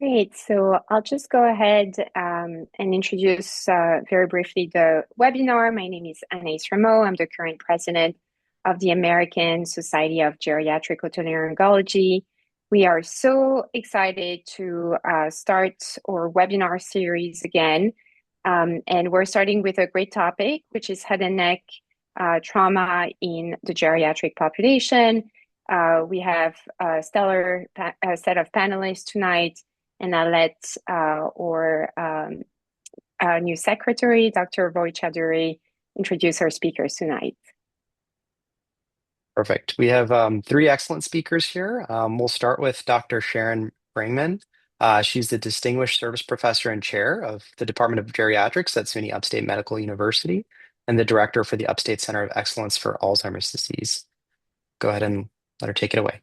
Great. So I'll just go ahead and introduce very briefly the webinar. My name is Anaïs Rameau. I'm the current president of the American Society of Geriatric Otolaryngology. We are so excited to start our webinar series again. And we're starting with a great topic, which is head and neck trauma in the geriatric population. We have a stellar set of panelists tonight. And I'll let our new secretary, Dr. Roychowdhury, introduce our speakers tonight. Perfect. We have three excellent speakers here. We'll start with Dr. Sharon Brangman. She's the Distinguished Service Professor and Chair of the Department of Geriatrics at SUNY Upstate Medical University and the Director for the Upstate Center of Excellence for Alzheimer's Disease. Go ahead and let her take it away.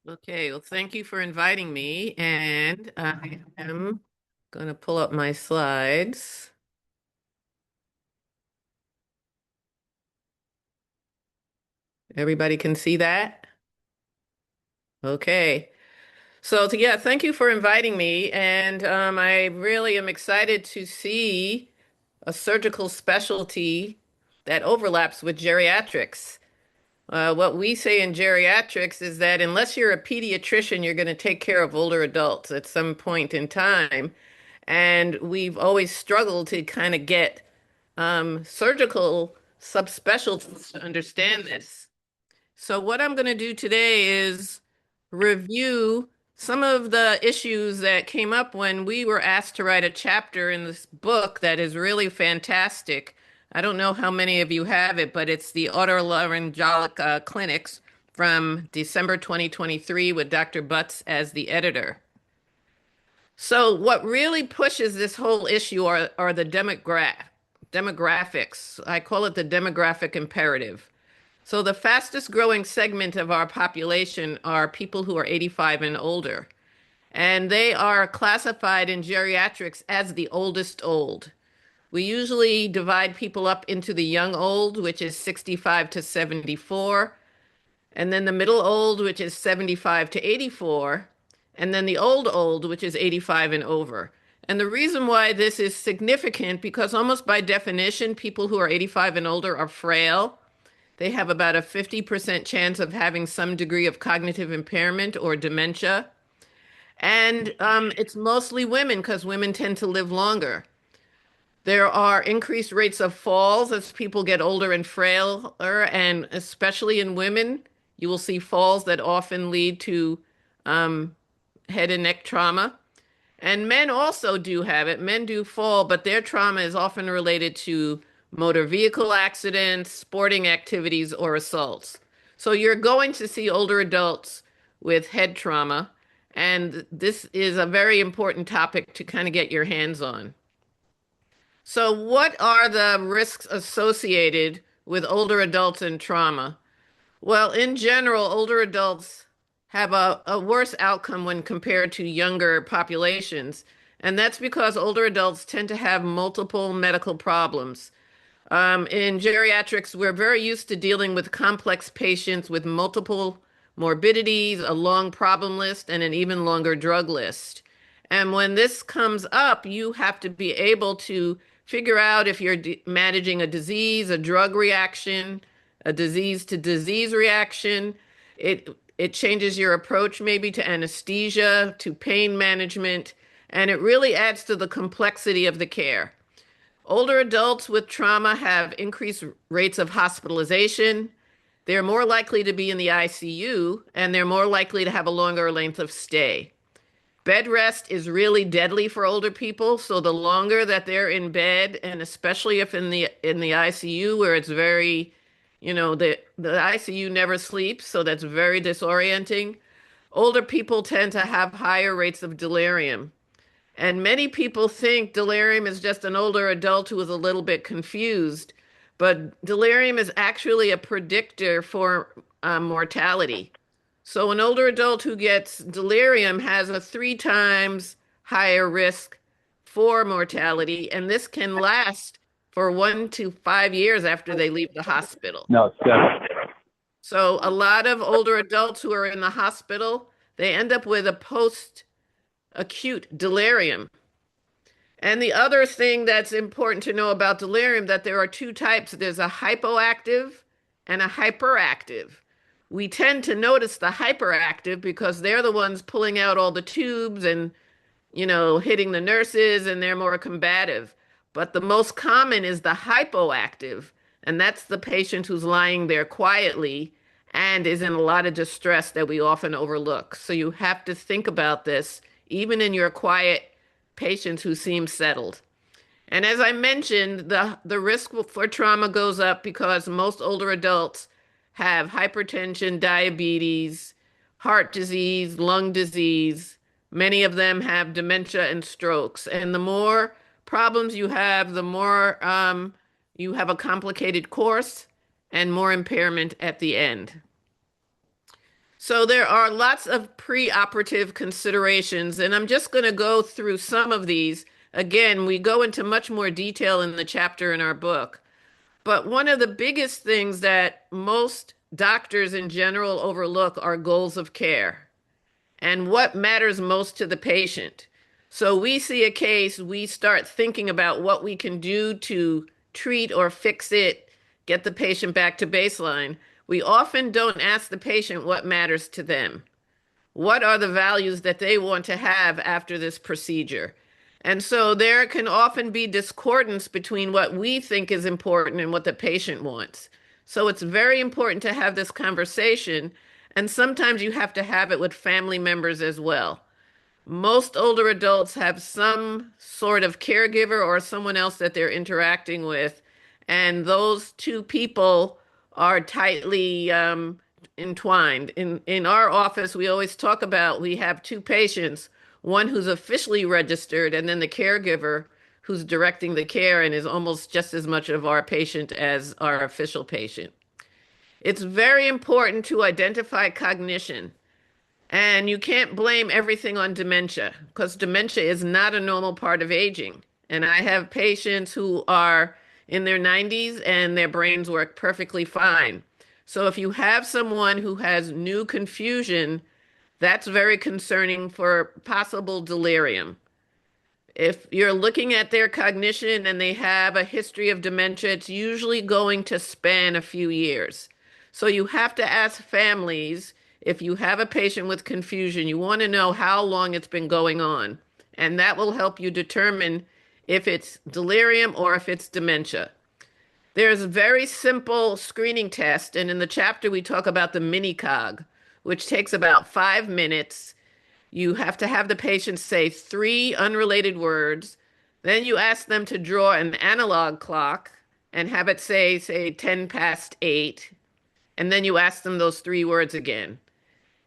Okay, well, thank you for inviting me, and I am going to pull up my slides. Everybody can see that? Okay. So, yeah, thank you for inviting me, and I really am excited to see a surgical specialty that overlaps with geriatrics. What we say in geriatrics is that unless you're a pediatrician, you're going to take care of older adults at some point in time. And we've always struggled to kind of get surgical subspecialties to understand this. So what I'm going to do today is review some of the issues that came up when we were asked to write a chapter in this book that is really fantastic. I don't know how many of you have it, but it's the Otolaryngology Clinics from December 2023 with Dr. Butts as the editor. So what really pushes this whole issue are the demographics. I call it the demographic imperative. So the fastest growing segment of our population are people who are 85 and older, and they are classified in geriatrics as the oldest old. We usually divide people up into the young old, which is 65 to 74, and then the middle old, which is 75 to 84, and then the old, which is 85 and over. And the reason why this is significant, because almost by definition, people who are 85 and older are frail. They have about a 50% chance of having some degree of cognitive impairment or dementia. And it's mostly women because women tend to live longer. There are increased rates of falls as people get older and frailer, and especially in women, you will see falls that often lead to head and neck trauma. And men also do have it. Men do fall, but their trauma is often related to motor vehicle accidents, sporting activities, or assaults. So you're going to see older adults with head trauma, and this is a very important topic to kind of get your hands on. So what are the risks associated with older adults and trauma? Well, in general, older adults have a worse outcome when compared to younger populations, and that's because older adults tend to have multiple medical problems. In geriatrics, we're very used to dealing with complex patients with multiple morbidities, a long problem list, and an even longer drug list. And when this comes up, you have to be able to figure out if you're managing a disease, a drug reaction, a disease to disease reaction. It changes your approach maybe to anesthesia, to pain management, and it really adds to the complexity of the care. Older adults with trauma have increased rates of hospitalization. They're more likely to be in the ICU, and they're more likely to have a longer length of stay. Bed rest is really deadly for older people, so the longer that they're in bed, and especially if in the ICU where it's very, the ICU never sleeps, so that's very disorienting. Older people tend to have higher rates of delirium. And many people think delirium is just an older adult who is a little bit confused, but delirium is actually a predictor for mortality. So an older adult who gets delirium has a 3 times higher risk for mortality, and this can last for 1 to 5 years after they leave the hospital. No, it's good. So a lot of older adults who are in the hospital, they end up with a acute delirium. And the other thing that's important to know about delirium, that there are two types. There's a hypoactive and a hyperactive. We tend to notice the hyperactive because they're the ones pulling out all the tubes and, hitting the nurses, and they're more combative. But the most common is the hypoactive, and that's the patient who's lying there quietly and is in a lot of distress that we often overlook. So you have to think about this, even in your quiet patients who seem settled. And as I mentioned, the risk for trauma goes up because most older adults have hypertension, diabetes, heart disease, lung disease. Many of them have dementia and strokes. And the more problems you have, the more you have a complicated course and more impairment at the end. So there are lots of preoperative considerations, and I'm just going to go through some of these. Again, we go into much more detail in the chapter in our book. But one of the biggest things that most doctors in general overlook are goals of care and what matters most to the patient. So we see a case, we start thinking about what we can do to treat or fix it, get the patient back to baseline. We often don't ask the patient what matters to them. What are the values that they want to have after this procedure? And so there can often be discordance between what we think is important and what the patient wants. So it's very important to have this conversation, and sometimes you have to have it with family members as well. Most older adults have some sort of caregiver or someone else that they're interacting with, and those two people are tightly entwined. In our office, we always talk about we have two patients, one who's officially registered and then the caregiver who's directing the care and is almost just as much of our patient as our official patient. It's very important to identify cognition. And you can't blame everything on dementia because dementia is not a normal part of aging. And I have patients who are in their 90s and their brains work perfectly fine. So if you have someone who has new confusion, that's very concerning for possible delirium. If you're looking at their cognition and they have a history of dementia, it's usually going to span a few years. So you have to ask families, if you have a patient with confusion, you want to know how long it's been going on. And that will help you determine if it's delirium or if it's dementia. There's a very simple screening test, and in the chapter we talk about the mini-cog, which takes about 5 minutes. You have to have the patient say 3 unrelated words. Then you ask them to draw an analog clock and have it say 10 past 8. And then you ask them those 3 words again.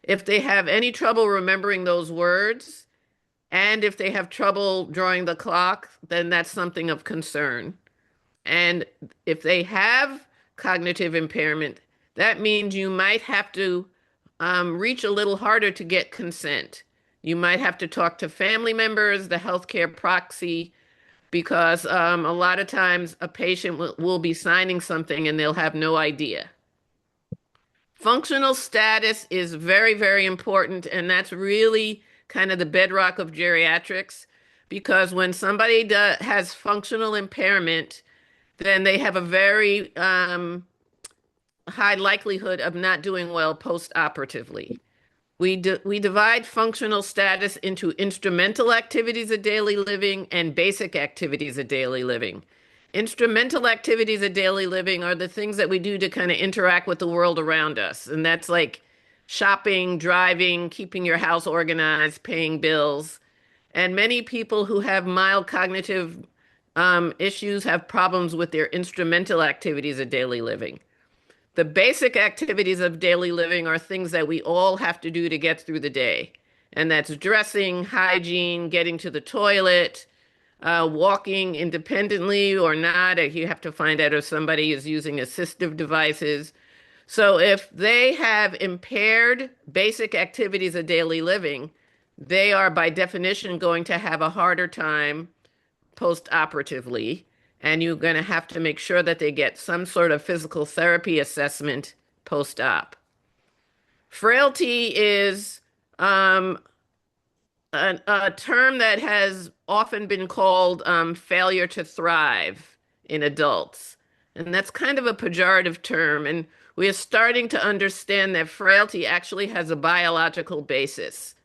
If they have any trouble remembering those words, and if they have trouble drawing the clock, then that's something of concern. And if they have cognitive impairment, that means you might have to reach a little harder to get consent. You might have to talk to family members, the healthcare proxy, because a lot of times a patient will be signing something and they'll have no idea. Functional status is very, very important, and that's really kind of the bedrock of geriatrics, because when somebody has functional impairment, then they have a very high likelihood of not doing well post-operatively. We divide functional status into instrumental activities of daily living and basic activities of daily living. Instrumental activities of daily living are the things that we do to kind of interact with the world around us. And that's like shopping, driving, keeping your house organized, paying bills. And many people who have mild cognitive issues have problems with their instrumental activities of daily living. The basic activities of daily living are things that we all have to do to get through the day. And that's dressing, hygiene, getting to the toilet, walking independently or not. You have to find out if somebody is using assistive devices. So if they have impaired basic activities of daily living, they are by definition going to have a harder time post-operatively, and you're going to have to make sure that they get some sort of physical therapy assessment post-op. Frailty is a term that has often been called failure to thrive in adults. And that's kind of a pejorative term. And we are starting to understand that frailty actually has a biological basis.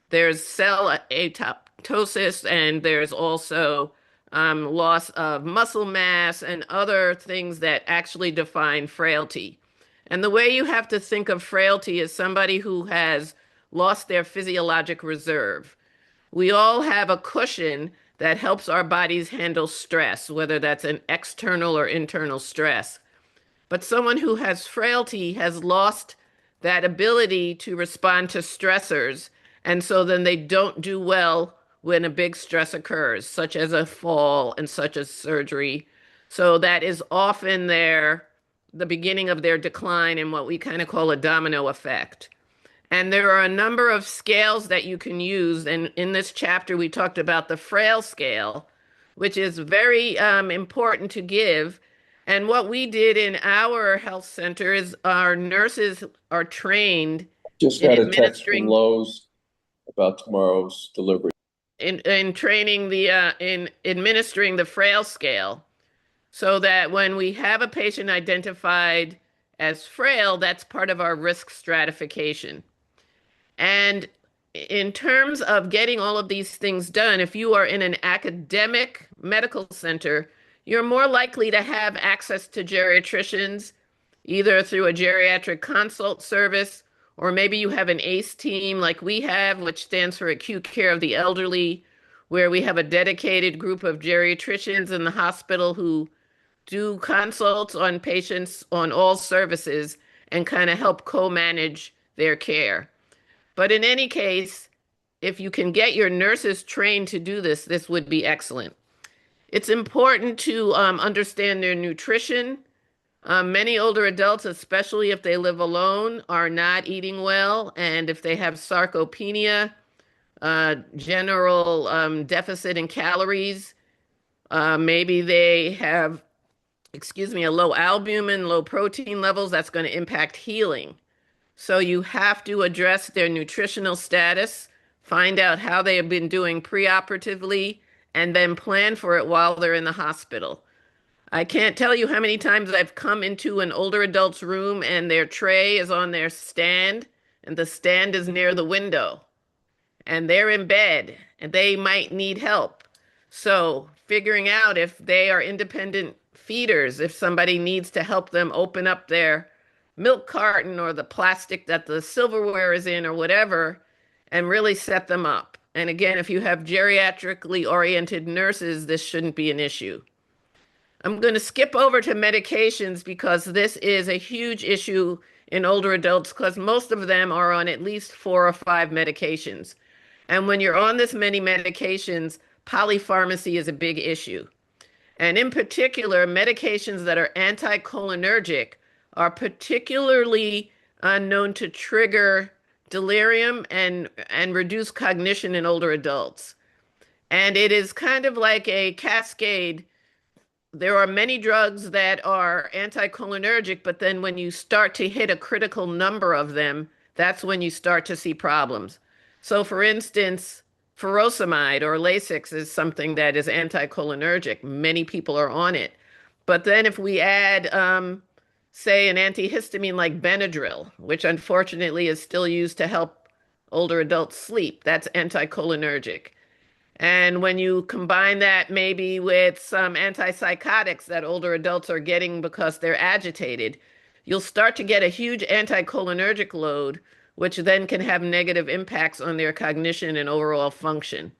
There's cell apoptosis, and there's also loss of muscle mass and other things that actually define frailty. And the way you have to think of frailty is somebody who has lost their physiologic reserve. We all have a cushion that helps our bodies handle stress, whether that's an external or internal stress. But someone who has frailty has lost that ability to respond to stressors. And so then they don't do well when a big stress occurs, such as a fall and such as surgery. So that is often the beginning of their decline in what we kind of call a domino effect. And there are a number of scales that you can use. And in this chapter, we talked about the frail scale, which is very important to give. And what we did in our health center is our nurses are trained Just in got a text from administering Lowe's about tomorrow's delivery. in training in administering the frail scale, so that when we have a patient identified as frail, that's part of our risk stratification. And in terms of getting all of these things done, if you are in an academic medical center, you're more likely to have access to geriatricians, either through a geriatric consult service, or maybe you have an ACE team like we have, which stands for Acute Care of the Elderly, where we have a dedicated group of geriatricians in the hospital who do consults on patients on all services and kind of help co-manage their care. But in any case, if you can get your nurses trained to do this, this would be excellent. It's important to understand their nutrition. Many older adults, especially if they live alone, are not eating well. And if they have sarcopenia, general deficit in calories, maybe they have, a low albumin, low protein levels, that's going to impact healing. So you have to address their nutritional status, find out how they have been doing preoperatively, and then plan for it while they're in the hospital. I can't tell you how many times I've come into an older adult's room and their tray is on their stand, and the stand is near the window, and they're in bed, and they might need help. So figuring out if they are independent feeders, if somebody needs to help them open up their milk carton or the plastic that the silverware is in or whatever, and really set them up. And again, if you have geriatrically oriented nurses, this shouldn't be an issue. I'm going to skip over to medications because this is a huge issue in older adults because most of them are on at least 4 or 5 medications. And when you're on this many medications, polypharmacy is a big issue. And in particular, medications that are anticholinergic are particularly known to trigger delirium and reduce cognition in older adults. And it is kind of like a cascade. There are many drugs that are anticholinergic, but then when you start to hit a critical number of them, that's when you start to see problems. So for instance, furosemide or Lasix is something that is anticholinergic. Many people are on it. But then if we add say an antihistamine like Benadryl, which unfortunately is still used to help older adults sleep. That's anticholinergic. And when you combine that maybe with some antipsychotics that older adults are getting because they're agitated, you'll start to get a huge anticholinergic load, which then can have negative impacts on their cognition and overall function.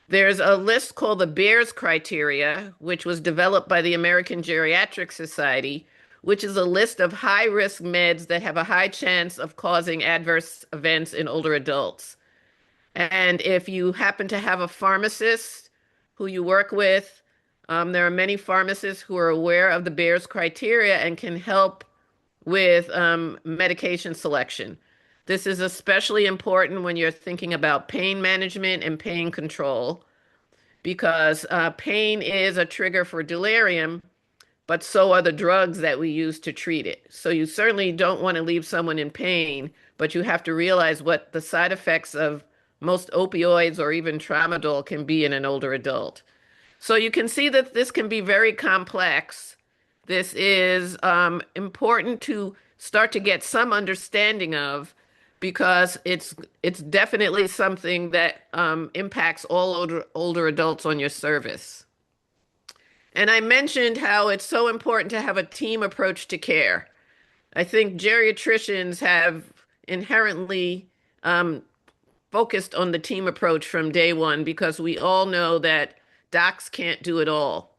There's a list called the Beers criteria, which was developed by the American Geriatric Society, which is a list of high-risk meds that have a high chance of causing adverse events in older adults. And if you happen to have a pharmacist who you work with, there are many pharmacists who are aware of the Beers criteria and can help with medication selection. This is especially important when you're thinking about pain management and pain control, because pain is a trigger for delirium, but so are the drugs that we use to treat it. So you certainly don't want to leave someone in pain, but you have to realize what the side effects of most opioids or even tramadol can be in an older adult. So you can see that this can be very complex. This is important to start to get some understanding of because it's definitely something that impacts all older adults on your service. And I mentioned how it's so important to have a team approach to care. I think geriatricians have inherently focused on the team approach from day one because we all know that docs can't do it all.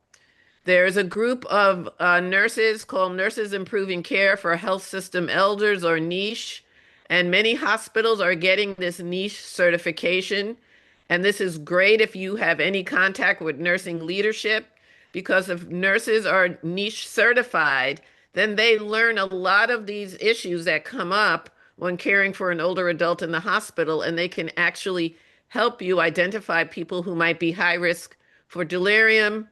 There's a group of nurses called Nurses Improving Care for Health System Elders, or NICHE, and many hospitals are getting this NICHE certification. And this is great if you have any contact with nursing leadership, because if nurses are NICHE certified, then they learn a lot of these issues that come up when caring for an older adult in the hospital, and they can actually help you identify people who might be high risk for delirium.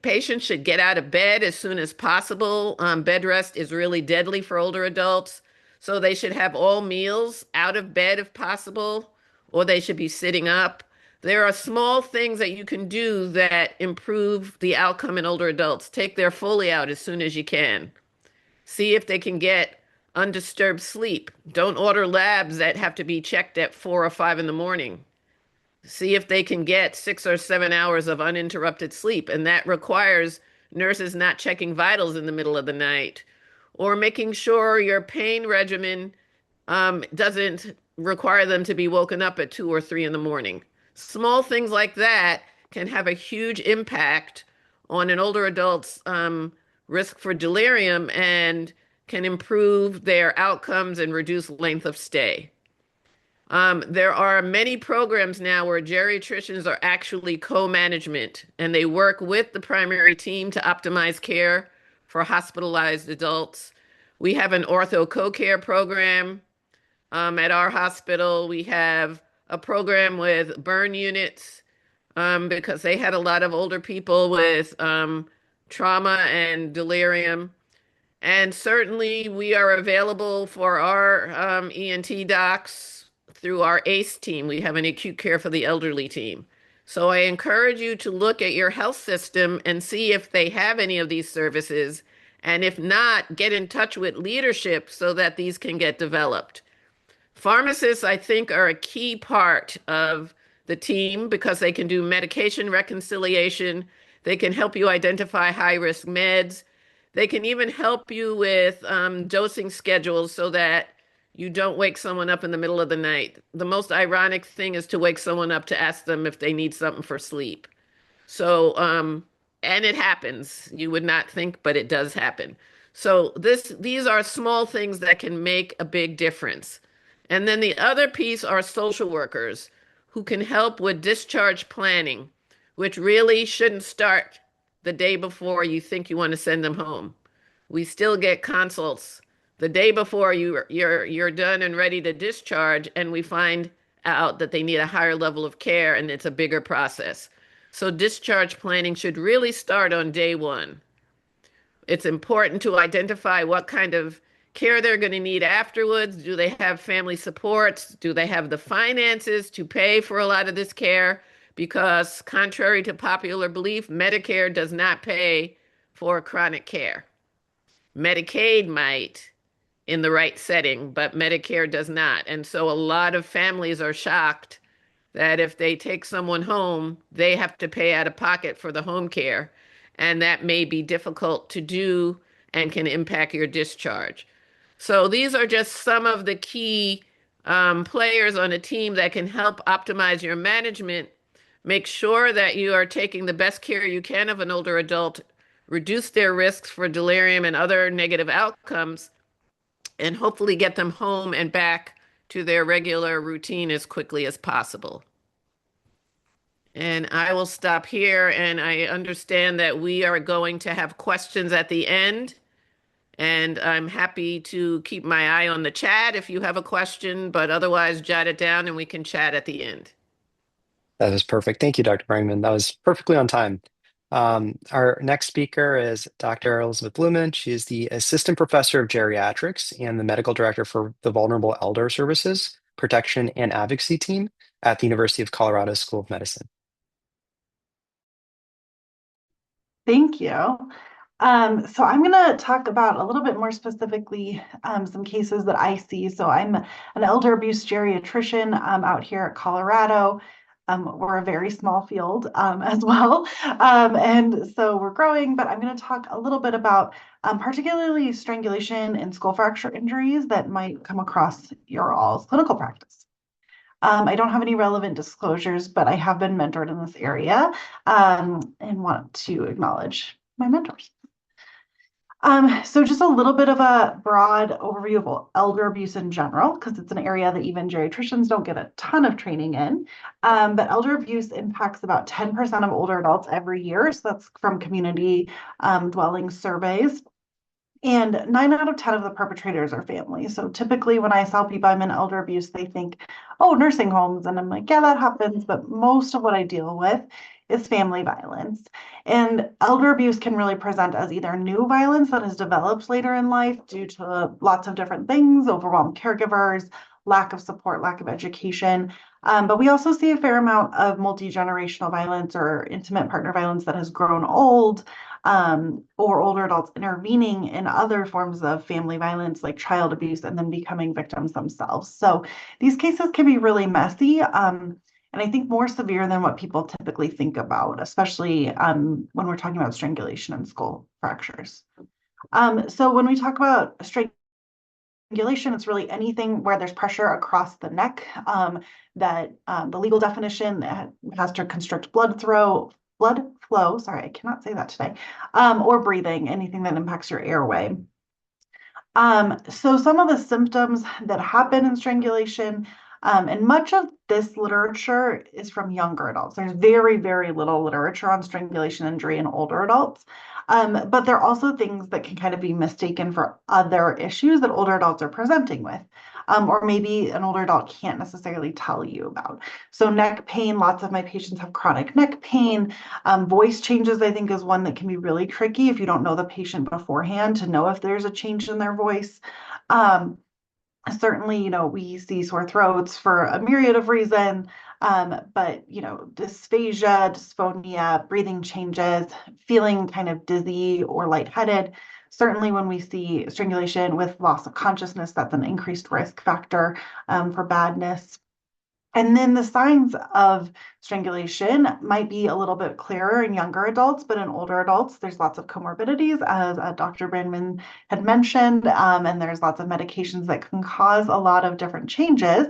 Patients should get out of bed as soon as possible. Bed rest is really deadly for older adults. So they should have all meals out of bed if possible, or they should be sitting up. There are small things that you can do that improve the outcome in older adults. Take their Foley out as soon as you can. See if they can get undisturbed sleep. Don't order labs that have to be checked at 4 or 5 in the morning. See if they can get 6 or 7 hours of uninterrupted sleep. And that requires nurses not checking vitals in the middle of the night, or making sure your pain regimen doesn't require them to be woken up at 2 or 3 in the morning. Small things like that can have a huge impact on an older adult's risk for delirium and can improve their outcomes and reduce length of stay. There are many programs now where geriatricians are actually co-management, and they work with the primary team to optimize care for hospitalized adults. We have an ortho co-care program at our hospital. We have a program with burn units because they had a lot of older people with trauma and delirium. And certainly we are available for our ENT docs through our ACE team. We have an acute care for the elderly team. So I encourage you to look at your health system and see if they have any of these services. And if not, get in touch with leadership so that these can get developed. Pharmacists, I think, are a key part of the team because they can do medication reconciliation. They can help you identify high-risk meds. They can even help you with dosing schedules so that you don't wake someone up in the middle of the night. The most ironic thing is to wake someone up to ask them if they need something for sleep. So, and it happens. You would not think, but it does happen. So these are small things that can make a big difference. And then the other piece are social workers who can help with discharge planning, which really shouldn't start the day before you think you want to send them home. We still get consults the day before you're done and ready to discharge, and we find out that they need a higher level of care, and it's a bigger process. So discharge planning should really start on day one. It's important to identify what kind of care they're going to need afterwards. Do they have family supports? Do they have the finances to pay for a lot of this care? Because contrary to popular belief, Medicare does not pay for chronic care. Medicaid might in the right setting, but Medicare does not. And so a lot of families are shocked that if they take someone home, they have to pay out of pocket for the home care. And that may be difficult to do and can impact your discharge. So these are just some of the key players on a team that can help optimize your management. Make sure that you are taking the best care you can of an older adult, reduce their risks for delirium and other negative outcomes, and hopefully get them home and back to their regular routine as quickly as possible. And I will stop here, and I understand that we are going to have questions at the end. And I'm happy to keep my eye on the chat if you have a question, but otherwise jot it down and we can chat at the end. That is perfect. Thank you, Dr. Brangman. That was perfectly on time. Our next speaker is Dr. Elizabeth Bloemen. She is the Assistant Professor of Geriatrics and the Medical Director for the Vulnerable Elder Services Protection and Advocacy Team at the University of Colorado School of Medicine. Thank you. So I'm going to talk about a little bit more specifically some cases that I see. So I'm an elder abuse geriatrician out here at Colorado. We're a very small field as well. And so we're growing, but I'm going to talk a little bit about particularly strangulation and skull fracture injuries that might come across your all's clinical practice. I don't have any relevant disclosures, but I have been mentored in this area and want to acknowledge my mentors. So just a little bit of a broad overview of elder abuse in general, because it's an area that even geriatricians don't get a ton of training in. But elder abuse impacts about 10% of older adults every year. So that's from community dwelling surveys. And 9 out of 10 of the perpetrators are families. So typically when I tell people I'm in elder abuse, they think, oh, nursing homes. And I'm like, yeah, that happens. But most of what I deal with is family violence. And elder abuse can really present as either new violence that has developed later in life due to lots of different things, overwhelmed caregivers, lack of support, lack of education. But we also see a fair amount of multi-generational violence or intimate partner violence that has grown old, or older adults intervening in other forms of family violence like child abuse and then becoming victims themselves. So these cases can be really messy. And I think more severe than what people typically think about, especially when we're talking about strangulation and skull fractures. So when we talk about strangulation, it's really anything where there's pressure across the neck, that the legal definition has to constrict blood flow, sorry, I cannot say that today, or breathing, anything that impacts your airway. So some of the symptoms that happen in strangulation, and much of this literature is from younger adults. There's very, very little literature on strangulation injury in older adults. But there are also things that can kind of be mistaken for other issues that older adults are presenting with, or maybe an older adult can't necessarily tell you about. So neck pain, lots of my patients have chronic neck pain. Voice changes, I think, is one that can be really tricky if you don't know the patient beforehand to know if there's a change in their voice. Certainly, we see sore throats for a myriad of reasons, but, dysphagia, dysphonia, breathing changes, feeling kind of dizzy or lightheaded. Certainly when we see strangulation with loss of consciousness, that's an increased risk factor for badness. And then the signs of strangulation might be a little bit clearer in younger adults, but in older adults, there's lots of comorbidities, as Dr. Brangman had mentioned, and there's lots of medications that can cause a lot of different changes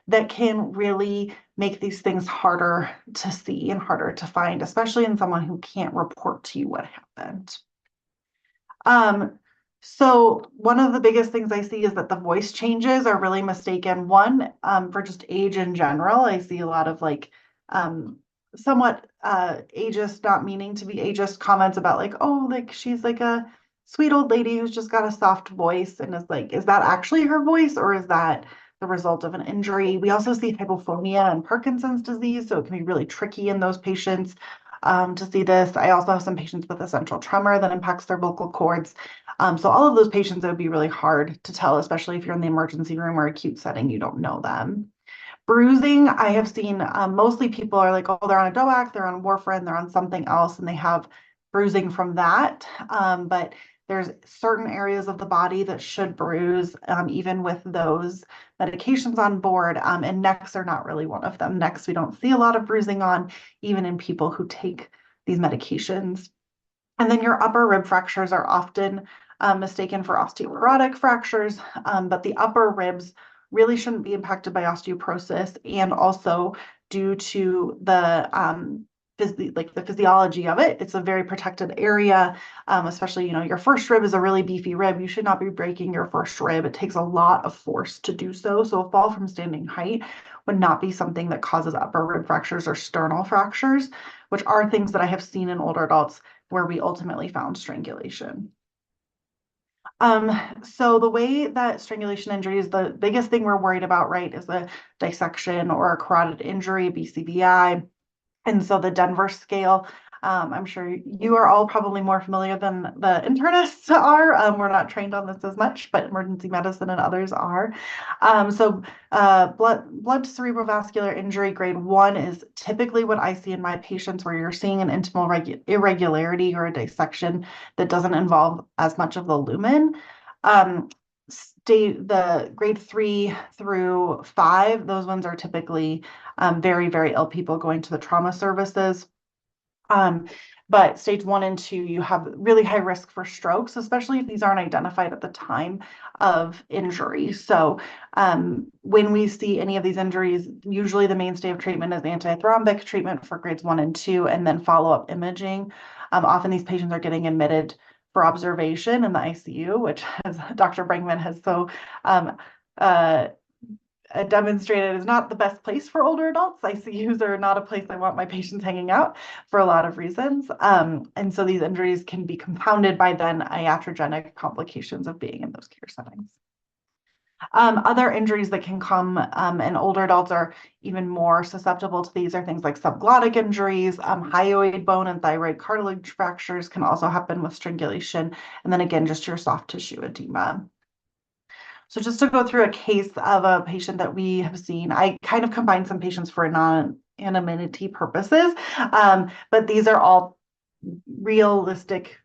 that can really make these things harder to see and harder to find, especially in someone who can't report to you what happened. So one of the biggest things I see is that the voice changes are really mistaken. One, for just age in general, I see a lot of somewhat ageist, not meaning to be ageist comments about she's like a sweet old lady who's just got a soft voice, and is like, is that actually her voice or is that the result of an injury? We also see hypophonia and Parkinson's disease, so it can be really tricky in those patients to see this. I also have some patients with essential tremor that impacts their vocal cords. So all of those patients, it would be really hard to tell, especially if you're in the emergency room or acute setting, you don't know them. Bruising, I have seen mostly people are like, oh, they're on a DOAC, they're on warfarin, they're on something else, and they have bruising from that. But there's certain areas of the body that should bruise, even with those medications on board, and necks are not really one of them. Necks, we don't see a lot of bruising on, even in people who take these medications. And then your upper rib fractures are often mistaken for osteoporotic fractures, but the upper ribs really shouldn't be impacted by osteoporosis, and also due to the physiology of it. It's a very protected area, especially, your first rib is a really beefy rib. You should not be breaking your first rib. It takes a lot of force to do so. So a fall from standing height would not be something that causes upper rib fractures or sternal fractures, which are things that I have seen in older adults where we ultimately found strangulation. So the way that strangulation injuries, the biggest thing we're worried about, right, is a dissection or a carotid injury, BCVI. And so the Denver scale I'm sure you are all probably more familiar than the internists are. We're not trained on this as much, but emergency medicine and others are. Blood cerebrovascular injury grade 1 is typically what I see in my patients, where you're seeing an intimal irregularity or a dissection that doesn't involve as much of the lumen. The grade 3 through 5, those ones are typically very, very ill people going to the trauma services. But stage 1 and 2, you have really high risk for strokes, especially if these aren't identified at the time of injury. So when we see any of these injuries, usually the mainstay of treatment is antithrombic treatment for grades 1 and 2, and then follow-up imaging. Often these patients are getting admitted for observation in the ICU, which, as Dr. Brangman has so demonstrated, is not the best place for older adults. ICUs are not a place I want my patients hanging out for a lot of reasons. And so these injuries can be compounded by then iatrogenic complications of being in those care settings. Other injuries that can come in older adults are even more susceptible to these are things like subglottic injuries, hyoid bone and thyroid cartilage fractures can also happen with strangulation, and then again, just your soft tissue edema. So just to go through a case of a patient that we have seen, I kind of combined some patients for non-anonymity purposes, but these are all realistic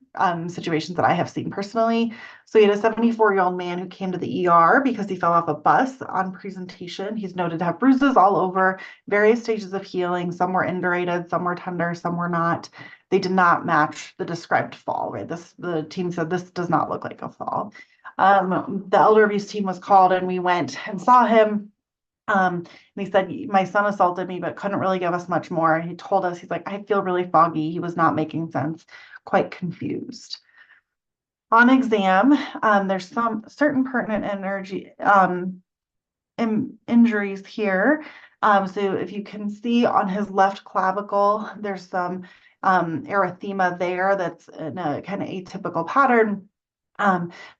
situations that I have seen personally. So he had a 74-year-old man who came to the ER because he fell off a bus on presentation. He's noted to have bruises all over, various stages of healing. Some were indurated, some were tender, some were not. They did not match the described fall, right? The team said this does not look like a fall. The elder abuse team was called and we went and saw him. And he said, my son assaulted me, but couldn't really give us much more. He told us, he's like, I feel really foggy. He was not making sense, quite confused. On exam, there's some certain pertinent injuries here. So if you can see on his left clavicle, there's some erythema there that's in a kind of atypical pattern.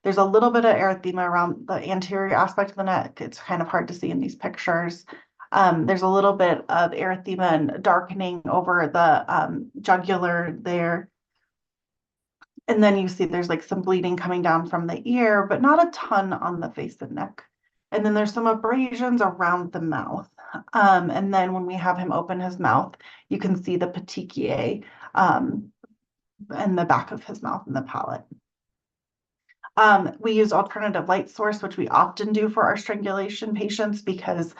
There's a little bit of erythema around the anterior aspect of the neck. It's kind of hard to see in these pictures. There's a little bit of erythema and darkening over the jugular there. And then you see there's like some bleeding coming down from the ear, but not a ton on the face and neck. And then there's some abrasions around the mouth. And then when we have him open his mouth, you can see the petechiae in the back of his mouth and the palate. We use alternative light source, which we often do for our strangulation patients because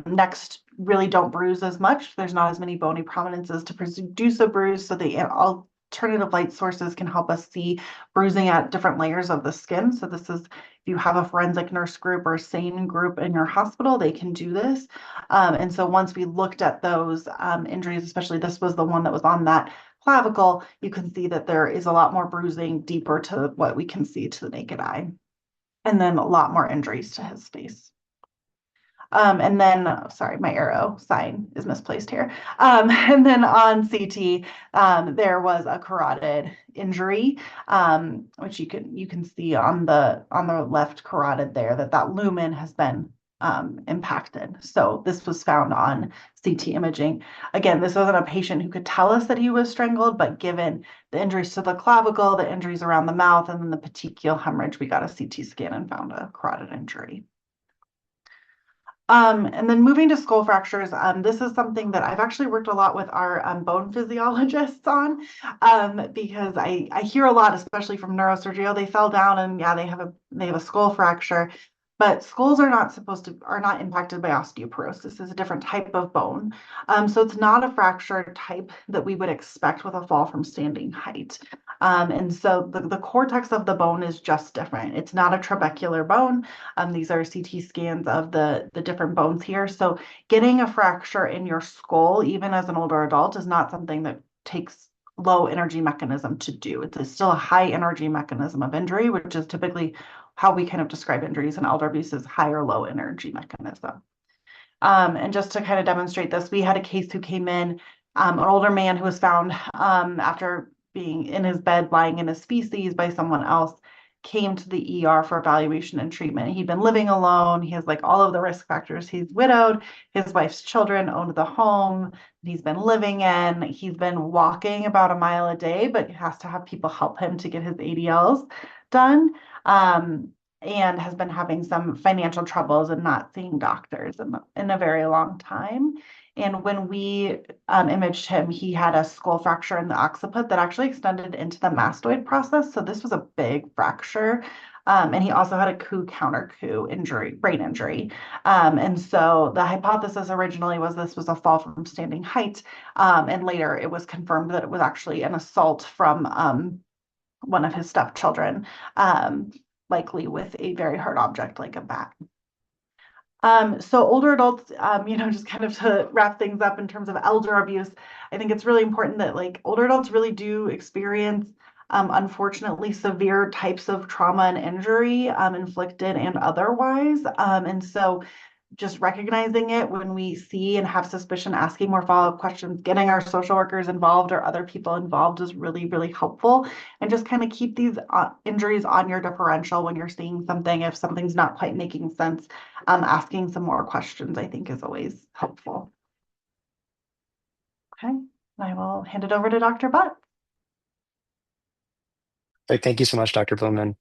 necks really don't bruise as much. There's not as many bony prominences to produce a bruise. So the alternative light sources can help us see bruising at different layers of the skin. So this is, if you have a forensic nurse group or a SANE group in your hospital, they can do this. And so once we looked at those injuries, especially this was the one that was on that clavicle, you can see that there is a lot more bruising deeper to what we can see to the naked eye. And then a lot more injuries to his face. And then, sorry, my arrow sign is misplaced here. And then on CT, there was a carotid injury, which you can see on the left carotid there that lumen has been impacted. So this was found on CT imaging. Again, this wasn't a patient who could tell us that he was strangled, but given the injuries to the clavicle, the injuries around the mouth, and then the petechial hemorrhage, we got a CT scan and found a carotid injury. And then moving to skull fractures, this is something that I've actually worked a lot with our bone physiologists on, because I hear a lot, especially from neurosurgery, oh, they fell down and yeah, they have a skull fracture. But skulls are not impacted by osteoporosis. It's a different type of bone. So it's not a fracture type that we would expect with a fall from standing height. And so the cortex of the bone is just different. It's not a trabecular bone. These are CT scans of the different bones here. So getting a fracture in your skull, even as an older adult, is not something that takes low energy mechanism to do. It's still a high energy mechanism of injury, which is typically how we kind of describe injuries in elder abuse as high or low energy mechanism. And just to kind of demonstrate this, we had a case who came in, an older man who was found after being in his bed, lying in his feces by someone else. came to the ER for evaluation and treatment. He'd been living alone. He has like all of the risk factors. He's widowed. His wife's children owned the home he's been living in. He's been walking about a mile a day, but he has to have people help him to get his ADLs done. And has been having some financial troubles and not seeing doctors in a very long time. And when we imaged him, he had a skull fracture in the occiput that actually extended into the mastoid process. So this was a big fracture. And he also had a coup-counter-coup injury, brain injury. And so the hypothesis originally was this was a fall from standing height. And later it was confirmed that it was actually an assault from one of his stepchildren, likely with a very hard object like a bat. So older adults, just kind of to wrap things up in terms of elder abuse, I think it's really important that like older adults really do experience, unfortunately, severe types of trauma and injury, inflicted and otherwise. And so just recognizing it when we see and have suspicion, asking more follow-up questions, getting our social workers involved or other people involved is really, really helpful. And just kind of keep these injuries on your differential when you're seeing something. If something's not quite making sense, asking some more questions, I think, is always helpful. Okay, I will hand it over to Dr. Butt. Great. Thank you so much, Dr. Bloemen.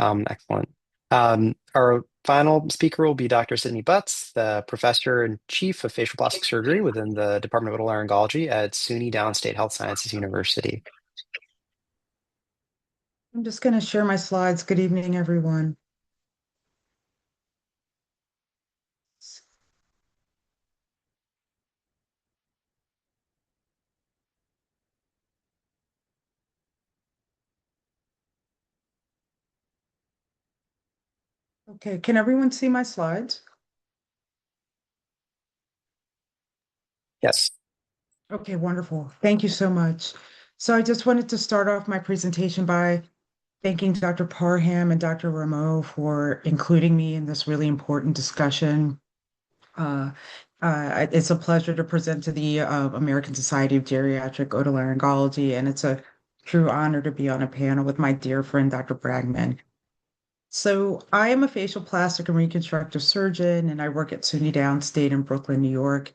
Excellent. Our final speaker will be Dr. Sydney Butts, the professor and chief of facial plastic surgery within the Department of Otolaryngology at SUNY Downstate Health Sciences University. I'm just going to share my slides. Good evening, everyone. Okay, can everyone see my slides? Yes. Okay, wonderful. Thank you so much. So I just wanted to start off my presentation by thanking Dr. Parham and Dr. Rameau for including me in this really important discussion. It's a pleasure to present to the American Society of Geriatric Otolaryngology, and it's a true honor to be on a panel with my dear friend, Dr. Brangman. So I am a facial plastic and reconstructive surgeon, and I work at SUNY Downstate in Brooklyn, New York.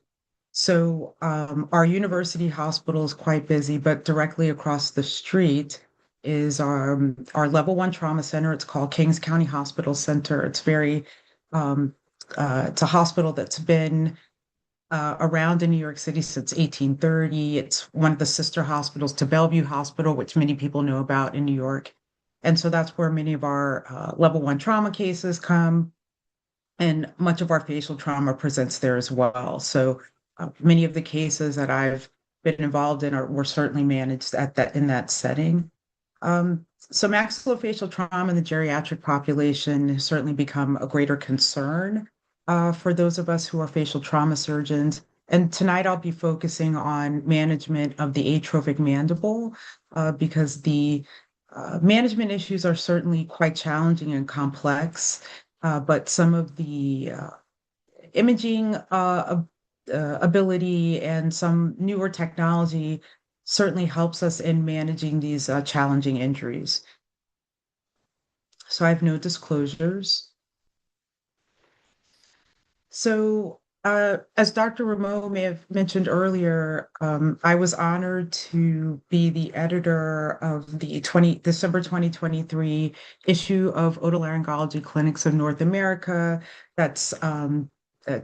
So our university hospital is quite busy, but directly across the street is our level 1 trauma center. It's called Kings County Hospital Center. It's it's a hospital that's been around in New York City since 1830. It's one of the sister hospitals to Bellevue Hospital, which many people know about in New York. And so that's where many of our level 1 trauma cases come, and much of our facial trauma presents there as well. So many of the cases that I've been involved in were certainly managed in that setting. So maxillofacial trauma in the geriatric population has certainly become a greater concern for those of us who are facial trauma surgeons. And tonight I'll be focusing on management of the atrophic mandible because the management issues are certainly quite challenging and complex, but some of the imaging ability and some newer technology certainly helps us in managing these challenging injuries. So I have no disclosures. So as Dr. Rameau may have mentioned earlier, I was honored to be the editor of the December 2023 issue of Otolaryngology Clinics of North America. That's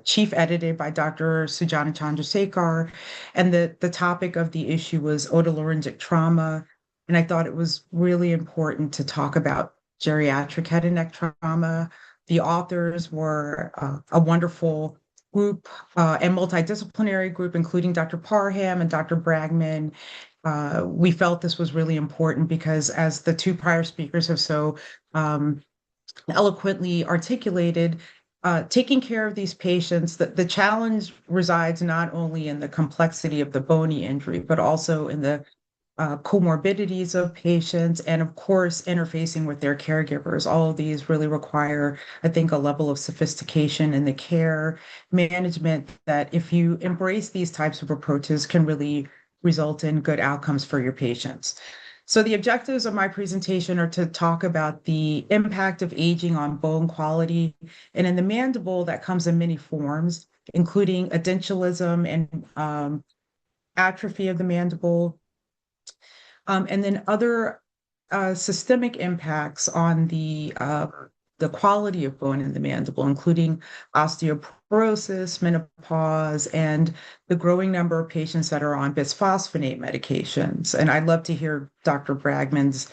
chief edited by Dr. Sujana Chandrasekhar. And the topic of the issue was otolaryngeal trauma. And I thought it was really important to talk about geriatric head and neck trauma. The authors were a wonderful group and multidisciplinary group, including Dr. Parham and Dr. Brangman. We felt this was really important because, as the two prior speakers have so eloquently articulated, taking care of these patients, the challenge resides not only in the complexity of the bony injury, but also in the comorbidities of patients, and of course, interfacing with their caregivers. All of these really require, I think, a level of sophistication in the care management that, if you embrace these types of approaches, can really result in good outcomes for your patients. So the objectives of my presentation are to talk about the impact of aging on bone quality. And in the mandible, that comes in many forms, including edentulosum and atrophy of the mandible, and then other systemic impacts on the quality of bone in the mandible, including osteoporosis, menopause, and the growing number of patients that are on bisphosphonate medications. And I'd love to hear Dr. Bragman's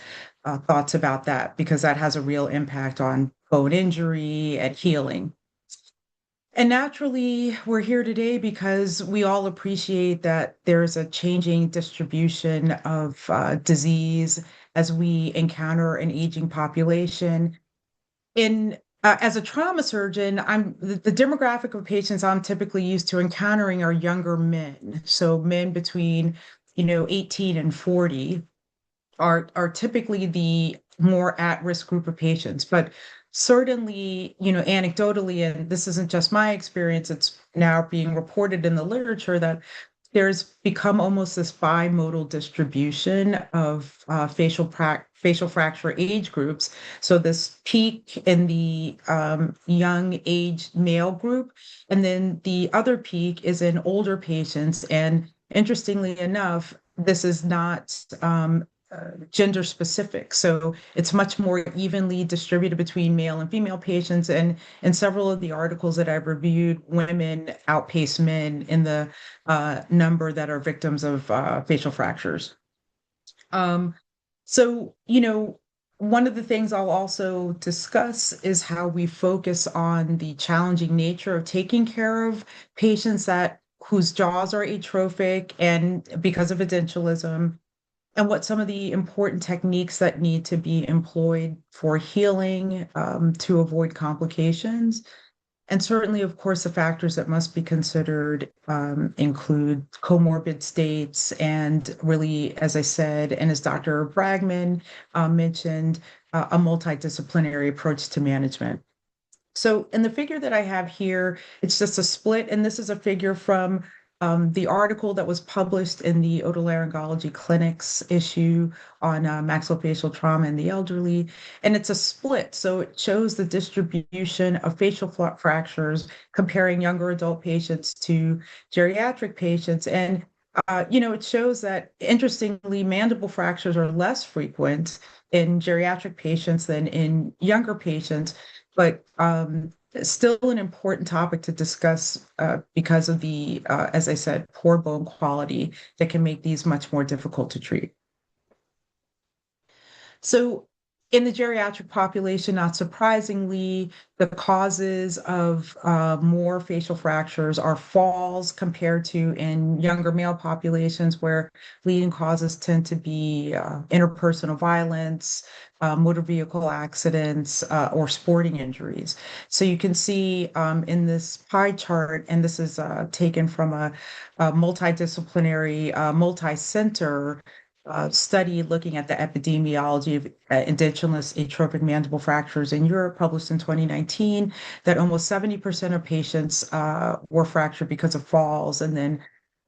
thoughts about that, because that has a real impact on bone injury and healing. And naturally, we're here today because we all appreciate that there's a changing distribution of disease as we encounter an aging population. As a trauma surgeon, the demographic of patients I'm typically used to encountering are younger men. So men between 18 and 40 are typically the more at-risk group of patients. But certainly, anecdotally, and this isn't just my experience, it's now being reported in the literature that there's become almost this bimodal distribution of facial fracture age groups. So this peak in the young age male group, and then the other peak is in older patients. And interestingly enough, this is not gender specific. So it's much more evenly distributed between male and female patients. And in several of the articles that I've reviewed, women outpace men in the number that are victims of facial fractures. So, one of the things I'll also discuss is how we focus on the challenging nature of taking care of patients whose jaws are atrophic and because of edentulosum, and what some of the important techniques that need to be employed for healing to avoid complications. And certainly, of course, the factors that must be considered include comorbid states and really, as I said, and as Dr. Bragman mentioned, a multidisciplinary approach to management. So in the figure that I have here, it's just a split, and this is a figure from the article that was published in the Otolaryngology Clinics issue on maxillofacial trauma in the elderly, and it's a split. So it shows the distribution of facial fractures comparing younger adult patients to geriatric patients. And, it shows that, interestingly, mandible fractures are less frequent in geriatric patients than in younger patients, but still an important topic to discuss because of the, as I said, poor bone quality that can make these much more difficult to treat. So in the geriatric population, not surprisingly, the causes of more facial fractures are falls compared to in younger male populations, where leading causes tend to be interpersonal violence, motor vehicle accidents, or sporting injuries. So you can see in this pie chart, and this is taken from a multidisciplinary, multi-center study looking at the epidemiology of edentulous atrophic mandible fractures in Europe, published in 2019, that almost 70% of patients were fractured because of falls, and then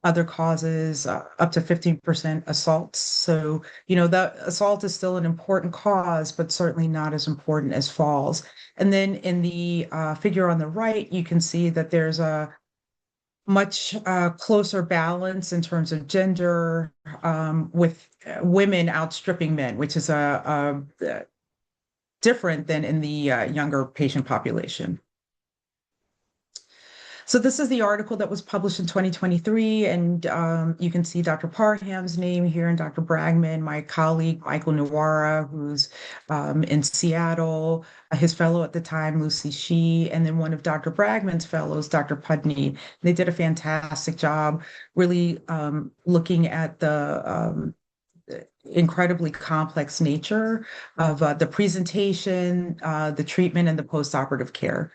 other causes, up to 15% assaults. So, the assault is still an important cause, but certainly not as important as falls. And then in the figure on the right, you can see that there's a much closer balance in terms of gender, with women outstripping men, which is different than in the younger patient population. So this is the article that was published in 2023, and you can see Dr. Parham's name here and Dr. Brangman, my colleague, Michael Nawara, who's in Seattle, his fellow at the time, Lucy Shee, and then one of Dr. Bragman's fellows, Dr. Pudney. They did a fantastic job really looking at the incredibly complex nature of the presentation, the treatment, and the postoperative care.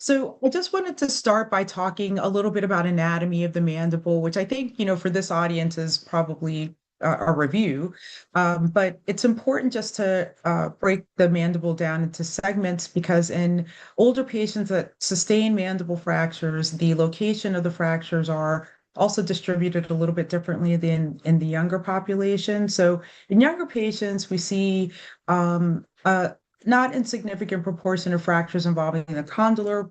So I just wanted to start by talking a little bit about anatomy of the mandible, which I think, for this audience is probably a review, but it's important just to break the mandible down into segments, because in older patients that sustain mandible fractures, the location of the fractures are also distributed a little bit differently than in the younger population. So in younger patients, we see not insignificant proportion of fractures involving the condylar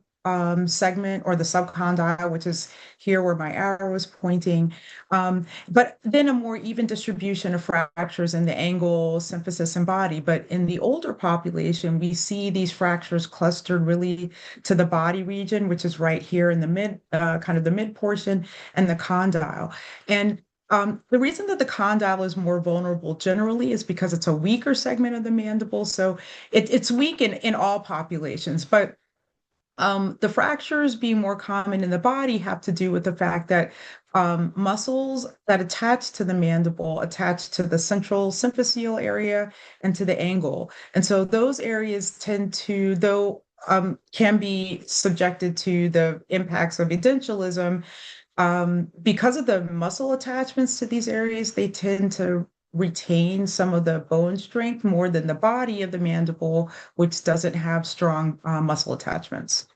segment or the subcondyle, which is here where my arrow is pointing. But then a more even distribution of fractures in the angle, symphysis, and body. But in the older population, we see these fractures clustered really to the body region, which is right here in the mid, kind of the mid portion, and the condyle. And the reason that the condyle is more vulnerable generally is because it's a weaker segment of the mandible. So it's weak in all populations, but the fractures being more common in the body have to do with the fact that muscles that attach to the mandible attach to the central symphyseal area and to the angle. And so those areas tend to, though can be subjected to the impacts of edentialism, because of the muscle attachments to these areas, they tend to retain some of the bone strength more than the body of the mandible, which doesn't have strong muscle attachments.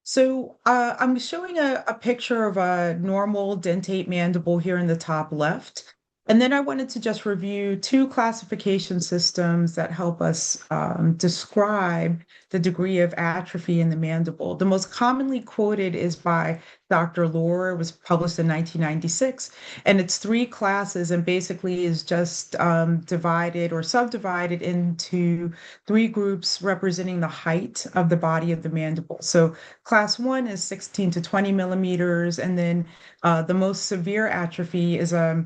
So I'm showing a picture of a normal dentate mandible here in the top left. And then I wanted to just review two classification systems that help us describe the degree of atrophy in the mandible. The most commonly quoted is by Dr. Lohr. It was published in 1996, and it's three classes and basically is just divided or subdivided into three groups representing the height of the body of the mandible. So class 1 is 16 to 20 millimeters, and then the most severe atrophy is a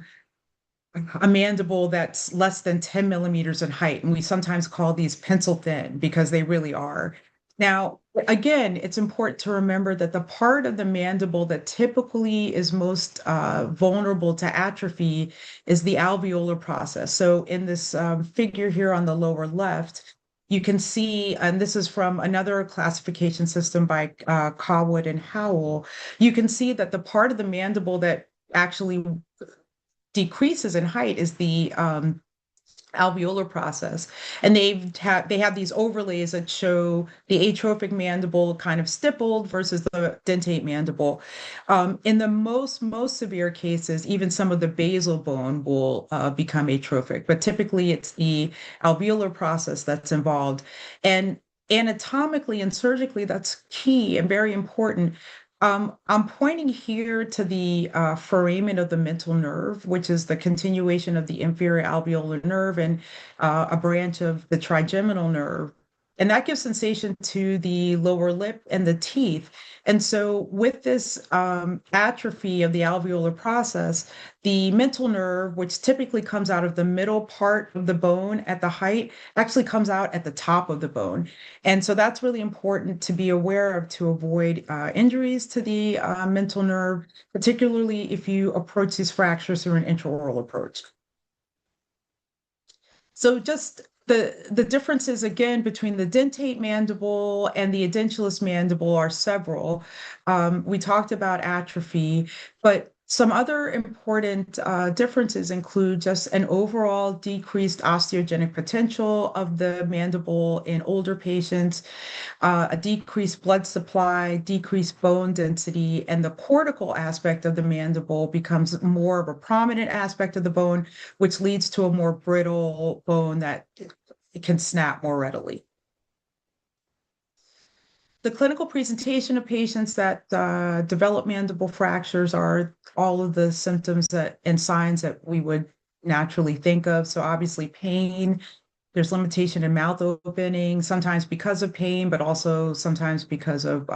mandible that's less than 10 millimeters in height. And we sometimes call these pencil thin because they really are. Now, again, it's important to remember that the part of the mandible that typically is most vulnerable to atrophy is the alveolar process. So in this figure here on the lower left, you can see, and this is from another classification system by Cawwood and Howell, you can see that the part of the mandible that actually decreases in height is the alveolar process. And they have these overlays that show the atrophic mandible kind of stippled versus the dentate mandible. In the most severe cases, even some of the basal bone will become atrophic, but typically it's the alveolar process that's involved. And anatomically and surgically, that's key and very important. I'm pointing here to the foramen of the mental nerve, which is the continuation of the inferior alveolar nerve and a branch of the trigeminal nerve. And that gives sensation to the lower lip and the teeth. And so with this atrophy of the alveolar process, the mental nerve, which typically comes out of the middle part of the bone at the height, actually comes out at the top of the bone. And so that's really important to be aware of to avoid injuries to the mental nerve, particularly if you approach these fractures through an intraoral approach. So just the differences, again, between the dentate mandible and the edentulous mandible are several. We talked about atrophy, but some other important differences include just an overall decreased osteogenic potential of the mandible in older patients, a decreased blood supply, decreased bone density, and the cortical aspect of the mandible becomes more of a prominent aspect of the bone, which leads to a more brittle bone that can snap more readily. The clinical presentation of patients that develop mandible fractures are all of the symptoms and signs that we would naturally think of. So obviously pain, there's limitation in mouth opening, sometimes because of pain, but also sometimes because of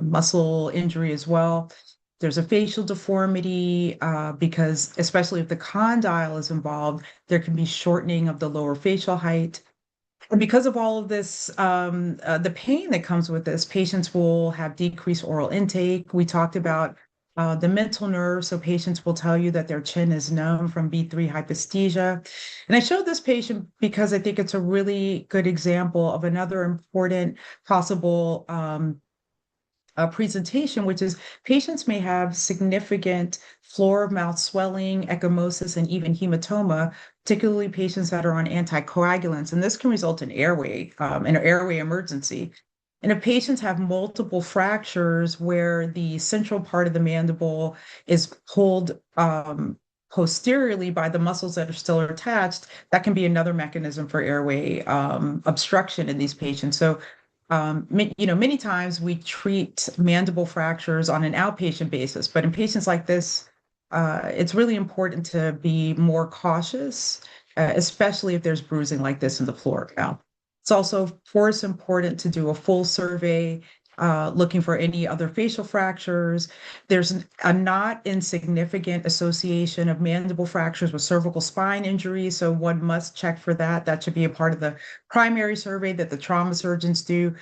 muscle injury as well. There's a facial deformity because especially if the condyle is involved, there can be shortening of the lower facial height. And because of all of this, the pain that comes with this, patients will have decreased oral intake. We talked about the mental nerve, so patients will tell you that their chin is numb from B3 hyposthesia. And I showed this patient because I think it's a really good example of another important possible presentation, which is patients may have significant floor of mouth swelling, ecchymosis, and even hematoma, particularly patients that are on anticoagulants. And this can result in an airway emergency. And if patients have multiple fractures where the central part of the mandible is pulled posteriorly by the muscles that are still attached, that can be another mechanism for airway obstruction in these patients. So, many times we treat mandible fractures on an outpatient basis, but in patients like this, it's really important to be more cautious, especially if there's bruising like this in the floor canal. It's also, of course, important to do a full survey, looking for any other facial fractures. There's a not insignificant association of mandible fractures with cervical spine injuries, so one must check for that. That should be a part of the primary survey that the trauma surgeons do.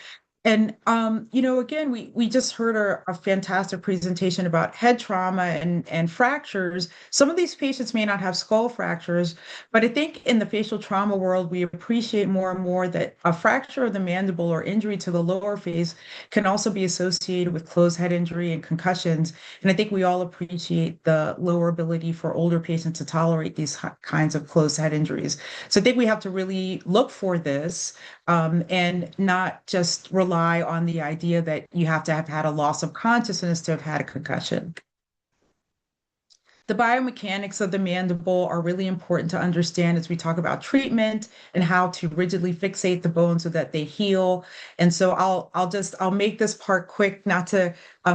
And, again, we just heard a fantastic presentation about head trauma and fractures. Some of these patients may not have skull fractures, but I think in the facial trauma world, we appreciate more and more that a fracture of the mandible or injury to the lower face can also be associated with closed head injury and concussions. And I think we all appreciate the lower ability for older patients to tolerate these kinds of closed head injuries. So I think we have to really look for this, and not just rely on the idea that you have to have had a loss of consciousness to have had a concussion. The biomechanics of the mandible are really important to understand as we talk about treatment and how to rigidly fixate the bone so that they heal. And so I'll make this part quick, not to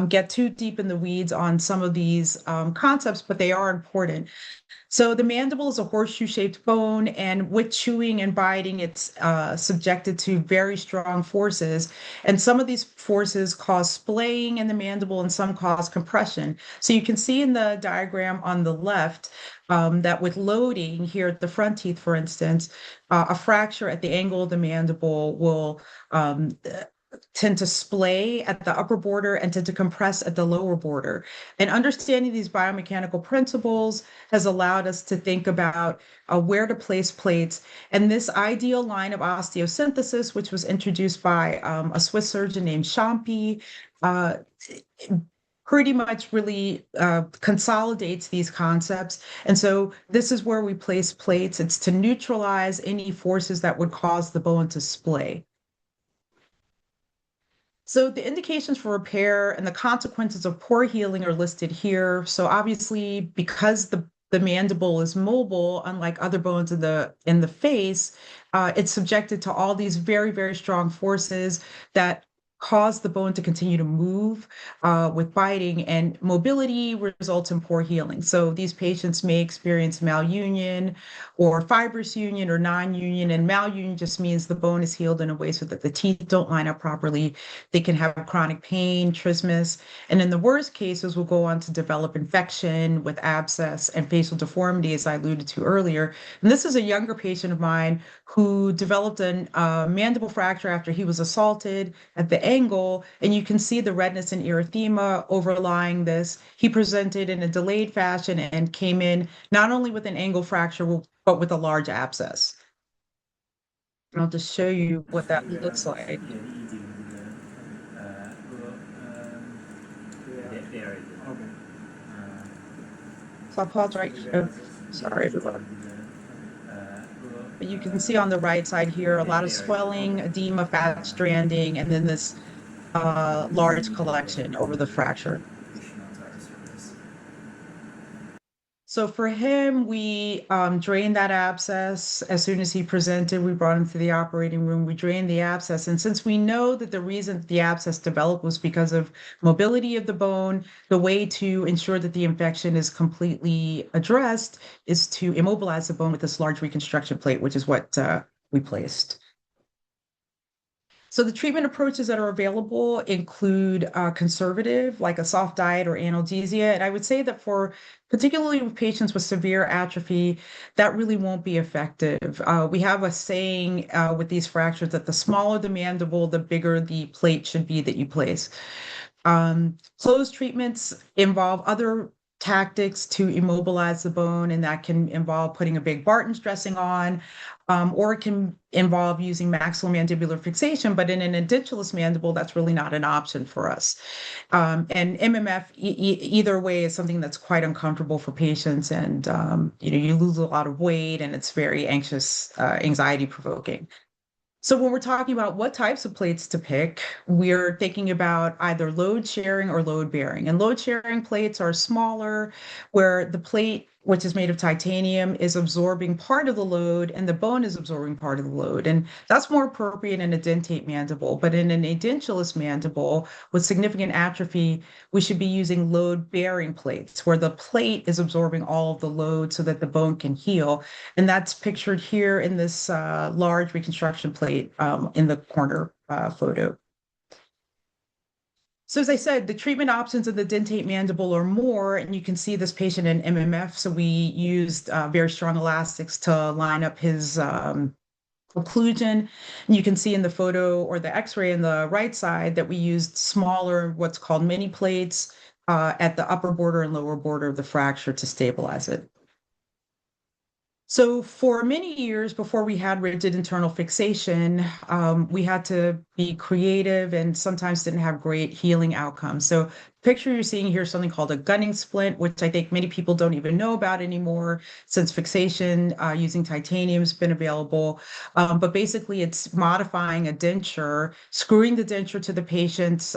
get too deep in the weeds on some of these concepts, but they are important. So the mandible is a horseshoe-shaped bone, and with chewing and biting, it's subjected to very strong forces. And some of these forces cause splaying in the mandible and some cause compression. So you can see in the diagram on the left that with loading here at the front teeth, for instance, a fracture at the angle of the mandible will tend to splay at the upper border and tend to compress at the lower border. And understanding these biomechanical principles has allowed us to think about where to place plates. And this ideal line of osteosynthesis, which was introduced by a Swiss surgeon named Champi, pretty much really consolidates these concepts. And so this is where we place plates. It's to neutralize any forces that would cause the bone to splay. So the indications for repair and the consequences of poor healing are listed here. So obviously, because the mandible is mobile, unlike other bones in the face, it's subjected to all these very, very strong forces that cause the bone to continue to move with biting, and mobility results in poor healing. So these patients may experience malunion or fibrous union or non-union, and malunion just means the bone is healed in a way so that the teeth don't line up properly. They can have chronic pain, trismus, and in the worst cases will go on to develop infection with abscess and facial deformity, as I alluded to earlier. And this is a younger patient of mine who developed a mandible fracture after he was assaulted at the angle, and you can see the redness and erythema overlying this. He presented in a delayed fashion and came in not only with an angle fracture, but with a large abscess. And I'll just show you what that looks like. So I'll pause right here. Sorry, everyone. But you can see on the right side here, a lot of swelling, edema, fat stranding, and then this large collection over the fracture. So for him, we drained that abscess. As soon as he presented, we brought him to the operating room. We drained the abscess. And since we know that the reason the abscess developed was because of mobility of the bone, the way to ensure that the infection is completely addressed is to immobilize the bone with this large reconstruction plate, which is what we placed. So the treatment approaches that are available include conservative, like a soft diet or analgesia. And I would say that for particularly with patients with severe atrophy, that really won't be effective. We have a saying with these fractures that the smaller the mandible, the bigger the plate should be that you place. Closed treatments involve other tactics to immobilize the bone, and that can involve putting a big Barton's dressing on, or it can involve using maxillomandibular fixation, but in an edentulous mandible, that's really not an option for us. And MMF, either way, is something that's quite uncomfortable for patients, and you lose a lot of weight, and it's very anxiety provoking. So when we're talking about what types of plates to pick, we're thinking about either load sharing or load bearing. And load sharing plates are smaller, where the plate, which is made of titanium, is absorbing part of the load and the bone is absorbing part of the load. And that's more appropriate in a dentate mandible. But in an edentulous mandible with significant atrophy, we should be using load bearing plates, where the plate is absorbing all of the load so that the bone can heal. And that's pictured here in this large reconstruction plate in the corner photo. So as I said, the treatment options in the dentate mandible are more, and you can see this patient in MMF. So we used very strong elastics to line up his occlusion. And you can see in the photo or the x-ray in the right side that we used smaller, what's called mini plates at the upper border and lower border of the fracture to stabilize it. So for many years before we had rigid internal fixation, we had to be creative and sometimes didn't have great healing outcomes. So the picture you're seeing here is something called a gunning splint, which I think many people don't even know about anymore since fixation using titanium has been available. But basically it's modifying a denture, screwing the denture to the patient's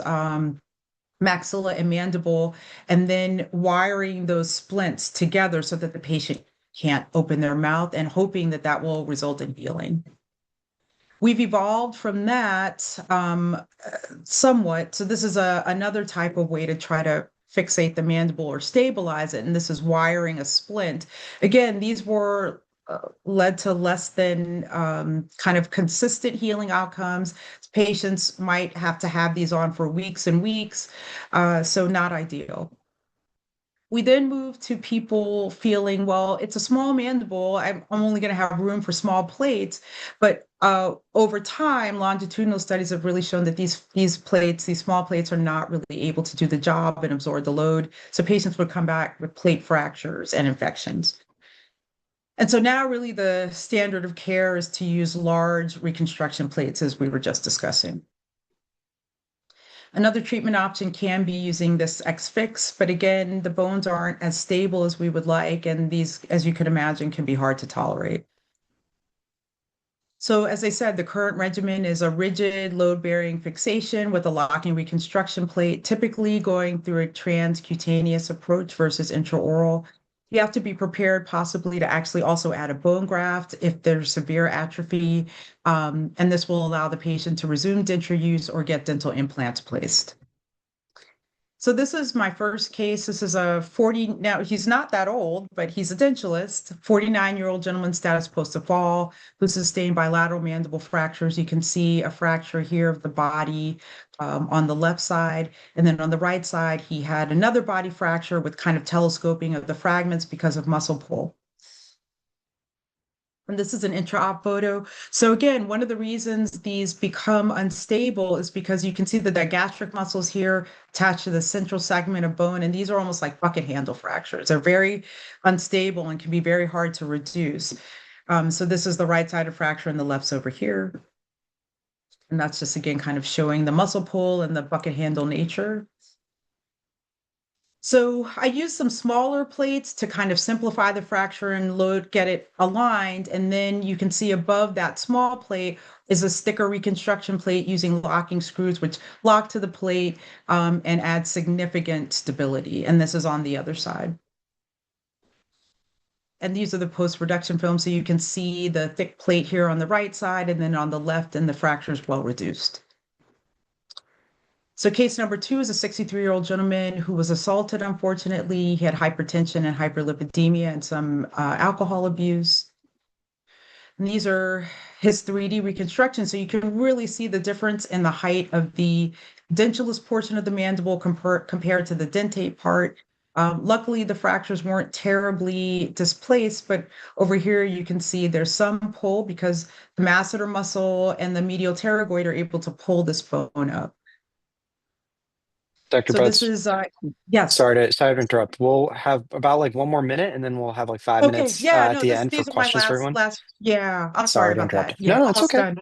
maxilla and mandible, and then wiring those splints together so that the patient can't open their mouth, and hoping that that will result in healing. We've evolved from that somewhat. So this is another type of way to try to fixate the mandible or stabilize it. And this is wiring a splint. Again, these were led to less than kind of consistent healing outcomes. Patients might have to have these on for weeks and weeks, so not ideal. We then move to people feeling, well, it's a small mandible. I'm only going to have room for small plates. But over time, longitudinal studies have really shown that these plates, these small plates, are not really able to do the job and absorb the load. So patients would come back with plate fractures and infections. And so now really the standard of care is to use large reconstruction plates, as we were just discussing. Another treatment option can be using this X-Fix, but again, the bones aren't as stable as we would like, and these, as you can imagine, can be hard to tolerate. So as I said, the current regimen is a rigid load-bearing fixation with a locking reconstruction plate, typically going through a transcutaneous approach versus intraoral. You have to be prepared possibly to actually also add a bone graft if there's severe atrophy, and this will allow the patient to resume denture use or get dental implants placed. So this is my first case. This is a now he's not that old, but he's a dentulist, 49-year-old gentleman, status post a fall, who sustained bilateral mandible fractures. You can see a fracture here of the body on the left side. And then on the right side, he had another body fracture with kind of telescoping of the fragments because of muscle pull. And this is an intra-op photo. So again, one of the reasons these become unstable is because you can see that the gastric muscles here attached to the central segment of bone, and these are almost like bucket handle fractures. They're very unstable and can be very hard to reduce. So this is the right side of fracture and the left's over here. And that's just, again, kind of showing the muscle pull and the bucket handle nature. So I used some smaller plates to kind of simplify the fracture and get it aligned. And then you can see above that small plate is a sticker reconstruction plate using locking screws, which lock to the plate and add significant stability. And this is on the other side. And these are the post-reduction films. So you can see the thick plate here on the right side, and then on the left, and the fracture is well reduced. So case number 2 is a 63-year-old gentleman who was assaulted, unfortunately. He had hypertension and hyperlipidemia and some alcohol abuse. And these are his 3D reconstructions. So you can really see the difference in the height of the dentulous portion of the mandible compared to the dentate part. Luckily, the fractures weren't terribly displaced, but over here you can see there's some pull because the masseter muscle and the medial pterygoid are able to pull this bone up. Dr. So Butts, this is, yes. sorry to interrupt. We'll have about like one more minute, and then we'll have like 5 minutes at the end for these are my questions for everyone. yeah, I'm Sorry sorry to about interrupt. that. Yeah, No, it's okay.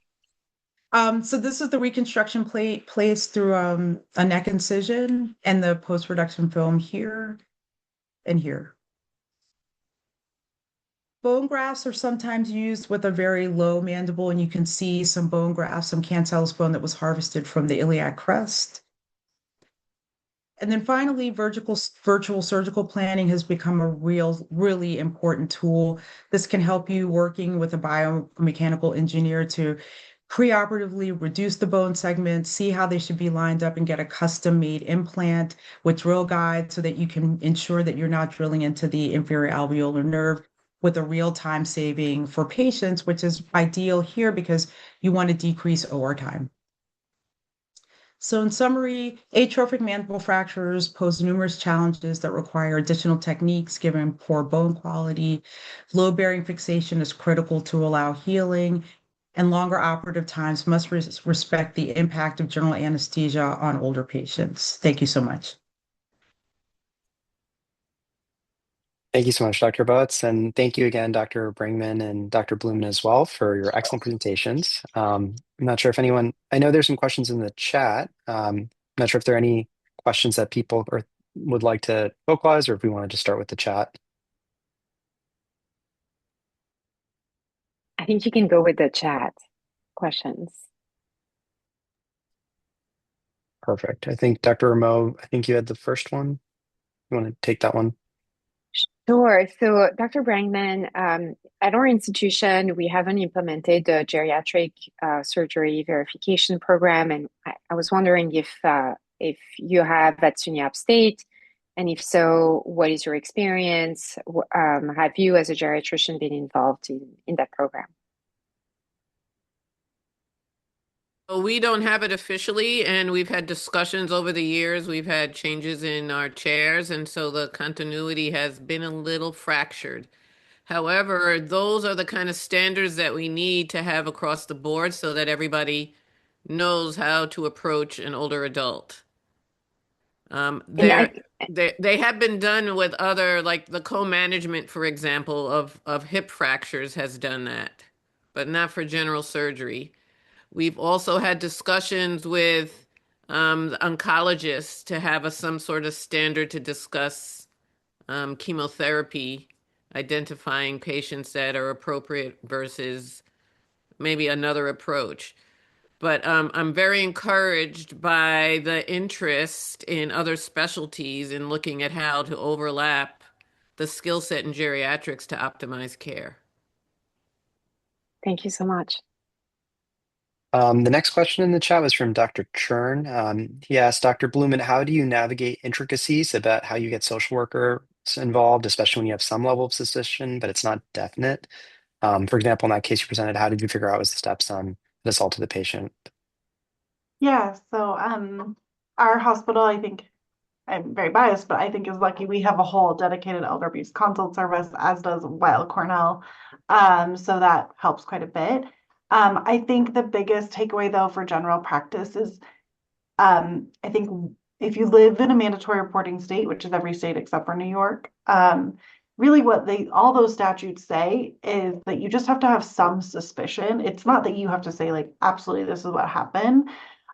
done. So this is the reconstruction plate placed through a neck incision and the post-reduction film here and here. Bone grafts are sometimes used with a very low mandible, and you can see some bone grafts, some cancellous bone that was harvested from the iliac crest. And then finally, virtual surgical planning has become a really important tool. This can help you working with a biomechanical engineer to preoperatively reduce the bone segments, see how they should be lined up, and get a custom-made implant with drill guides so that you can ensure that you're not drilling into the inferior alveolar nerve with a real-time saving for patients, which is ideal here because you want to decrease OR time. So in summary, atrophic mandible fractures pose numerous challenges that require additional techniques given poor bone quality. Load-bearing fixation is critical to allow healing, and longer operative times must respect the impact of general anesthesia on older patients. Thank you so much. Thank you so much, Dr. Butts, and thank you again, Dr. Brangman and Dr. Bloemen as well for your excellent presentations. I'm not sure if anyone, I know there's some questions in the chat. I'm not sure if there are any questions that people would like to vocalize, or if we want to just start with the chat. I think you can go with the chat questions. Perfect. I think Dr. Rameau, I think you had the first one. You want to take that one? Sure. So, Dr. Brangman, at our institution, we haven't implemented the geriatric surgery verification program, and I was wondering if you have at SUNY Upstate, and if so, what is your experience? Have you, as a geriatrician, been involved in that program? We don't have it officially, and we've had discussions over the years. We've had changes in our chairs, and so the continuity has been a little fractured. However, those are the kind of standards that we need to have across the board so that everybody knows how to approach an older adult. They have been done with other, like the co-management, for example, of hip fractures has done that, but not for general surgery. We've also had discussions with the oncologists to have some sort of standard to discuss chemotherapy, identifying patients that are appropriate versus maybe another approach. But I'm very encouraged by the interest in other specialties in looking at how to overlap the skill set in geriatrics to optimize care. Thank you so much. The next question in the chat was from Dr. Churn. He asked, Dr. Bloemen, how do you navigate intricacies about how you get social workers involved, especially when you have some level of suspicion, but it's not definite? For example, in that case you presented, how did you figure out was the stepson that assaulted the patient? Yeah, so our hospital, I think, I'm very biased, but I think is lucky we have a whole dedicated elder abuse consult service, as does Weill Cornell. So that helps quite a bit. I think the biggest takeaway though for general practice is I think if you live in a mandatory reporting state, which is every state except for New York, really what all those statutes say is that you just have to have some suspicion. It's not that you have to say like, absolutely, this is what happened.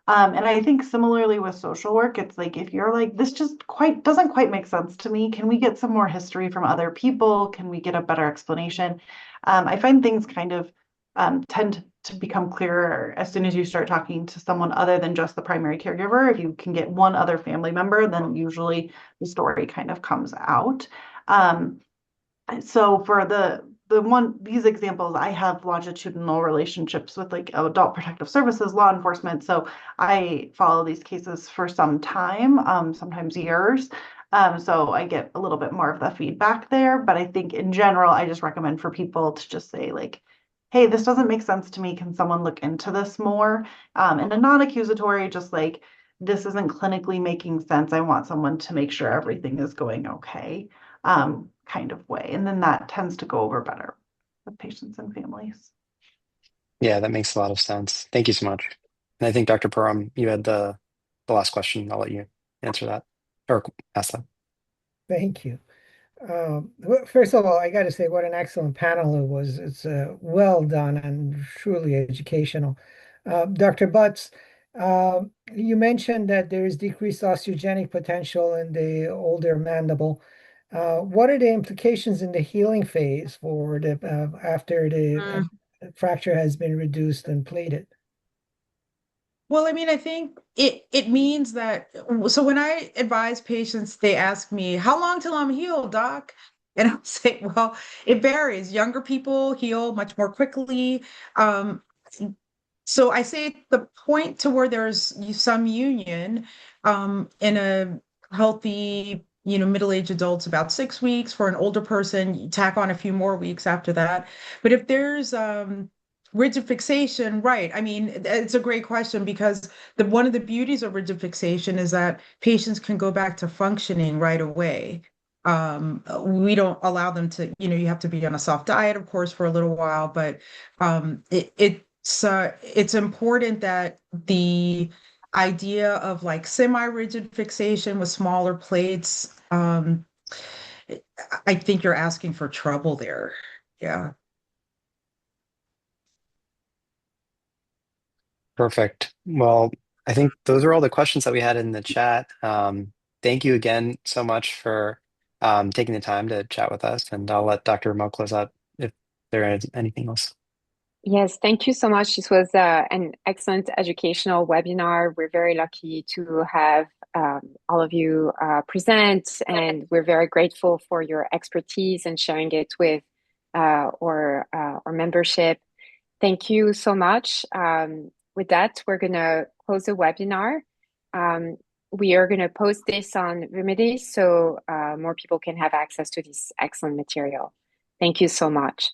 And I think similarly with social work, it's like, if you're like, this just doesn't quite make sense to me. Can we get some more history from other people? Can we get a better explanation? I find things kind of tend to become clearer as soon as you start talking to someone other than just the primary caregiver. If you can get one other family member, then usually the story kind of comes out. So for these examples, I have longitudinal relationships with like adult protective services, law enforcement. So I follow these cases for some time, sometimes years. So I get a little bit more of the feedback there. But I think in general, I just recommend for people to just say like, hey, this doesn't make sense to me. Can someone look into this more? And a non-accusatory, just like, this isn't clinically making sense. I want someone to make sure everything is going okay, kind of way. And then that tends to go over better with patients and families. Yeah, that makes a lot of sense. Thank you so much. And I think Dr. Param, you had the last question. I'll let you answer that or ask that. Thank you. First of all, I got to say what an excellent panel it was. It's well done and truly educational. Dr. Butts, you mentioned that there is decreased osteogenic potential in the older mandible. What are the implications in the healing phase for the after the fracture has been reduced and plated? Well, I mean, I think it means that, so when I advise patients, they ask me, how long till I'm healed, doc? And I'll say, well, it varies. Younger people heal much more quickly. Um, so I say the point to where there's some union in a healthy, middle-aged adults, about 6 weeks. For an older person, you tack on a few more weeks after that. But if there's rigid fixation, right? I mean, it's a great question because one of the beauties of rigid fixation is that patients can go back to functioning right away. We don't allow them to, you have to be on a soft diet, of course, for a little while, but it's important that the idea of like semi-rigid fixation with smaller plates, I think you're asking for trouble there. Yeah. Perfect. Well, I think those are all the questions that we had in the chat. Thank you again so much for taking the time to chat with us, and I'll let Dr. Mo close out if there is anything else. Yes, thank you so much. This was an excellent educational webinar. We're very lucky to have all of you present, and we're very grateful for your expertise and sharing it with our membership. Thank you so much. With that, we're going to close the webinar. We are going to post this on Remedy so more people can have access to this excellent material. Thank you so much.